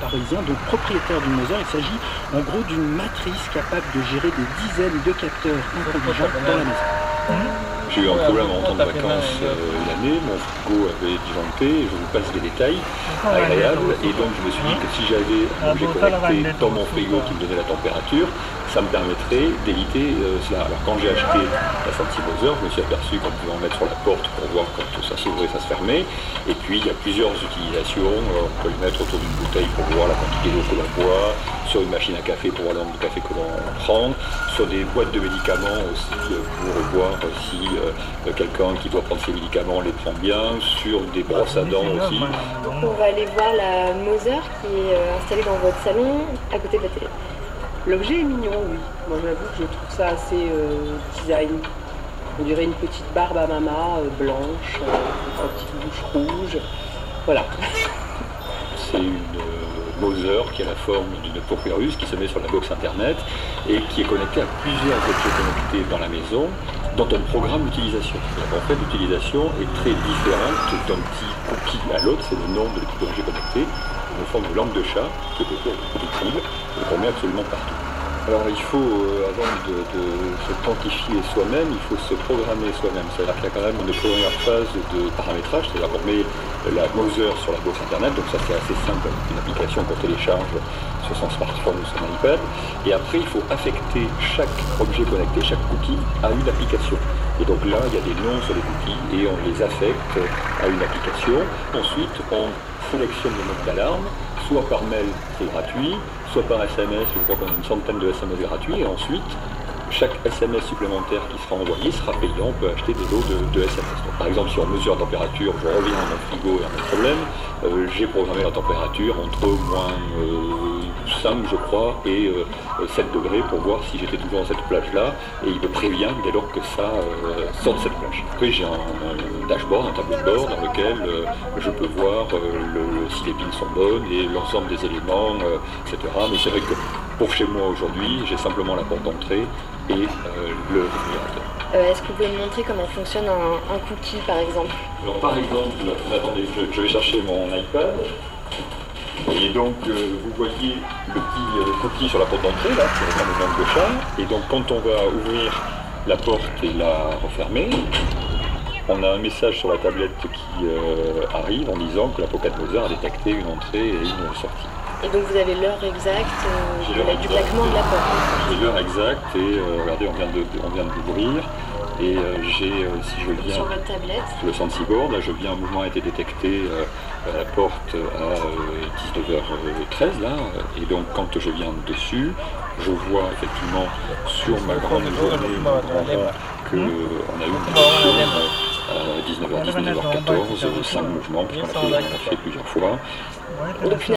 parisien, donc propriétaire d'une Moser. Il s'agit en gros d'une matrice capable de gérer des dizaines de capteurs intelligents dans la maison. J'ai eu un problème en rentrant de vacances l'année, mon frigo avait disjoncté, je vous passe les détails agréables, et donc je me suis dit que si j'avais un objet connecté dans mon frigo qui me donnait la température, ça me permettrait d'éviter cela. Alors quand j'ai acheté la Fancy Moser, je me suis aperçu qu'on pouvait en mettre sur la porte pour voir quand ça s'ouvrait, ça se fermait, et puis il y a plusieurs utilisations, on peut le mettre autour d'une bouteille pour voir la quantité d'eau que l'on boit, sur une machine à café pour voir le nombre de café que l'on prend, sur des boîtes de médicaments aussi pour voir si quelqu'un qui doit prendre ses médicaments les prend bien, sur des brosses à dents aussi. On va aller voir la Moser qui est installée dans votre salon à côté de la télé. L'objet est mignon, oui. Moi j'avoue que je trouve ça assez design. On dirait une petite barbe à mama blanche, une petite bouche rouge. Voilà. C'est une Moser qui a la forme d'une papyrus qui se met sur la box internet et qui est connectée à plusieurs objets connectés dans la maison dont on programme l'utilisation. En fait, l'utilisation est très différente d'un petit cookie à l'autre, c'est le nom de petit objet connecté, une forme de langue de chat qui est utile et qu'on met absolument partout. Alors il faut, avant de se quantifier soi-même, il faut se programmer soi-même. C'est-à-dire qu'il y a quand même une première phase de paramétrage, c'est-à-dire qu'on met la Moser sur la box internet, donc ça c'est assez simple, avec une application qu'on télécharge sur son smartphone ou son iPad, et après il faut affecter chaque objet connecté, chaque cookie, à une application. Et donc là, il y a des noms sur les cookies et on les affecte à une application. Ensuite, on sélectionne le mode d'alarme, soit par mail, c'est gratuit, soit par SMS, je crois qu'on a une centaine de SMS gratuits, et ensuite, chaque SMS supplémentaire qui sera envoyé sera payant, on peut acheter des lots de SMS. Donc, par exemple, si on mesure la température, je reviens à mon frigo et à mon problème, j'ai programmé la température entre moins 5, je crois, et 7 degrés pour voir si j'étais toujours dans cette plage-là, et il me prévient dès lors que ça sort de cette plage. Après, j'ai un dashboard, un tableau de bord dans lequel je peux voir si les piles sont bonnes et l'ensemble des éléments, etc. Mais c'est vrai que pour chez moi aujourd'hui, j'ai simplement la porte d'entrée et le réfrigérateur. Est-ce que vous pouvez me montrer comment fonctionne un cookie par exemple? Alors par exemple, attendez, je vais chercher mon iPad. Et donc vous voyez le petit cookie sur la porte d'entrée là, qui reprend le nom de chat. Et donc quand on va ouvrir la porte et la refermer, on a un message sur la tablette qui arrive en disant que la Pocket Moser a détecté une entrée et une sortie. Et donc vous avez l'heure exacte du claquement de la porte. J'ai l'heure exacte et regardez, on vient d'ouvrir. Et j'ai, si je viens sur votre tablette, sur le Sensiboard, là je viens, un mouvement a été détecté à la porte à 19h13 là, et donc quand je viens dessus, je vois effectivement sur ma grande journée qu'on a eu une détection à 19h10, 19h14, 5 mouvements, parce qu'on a fait plusieurs fois. donc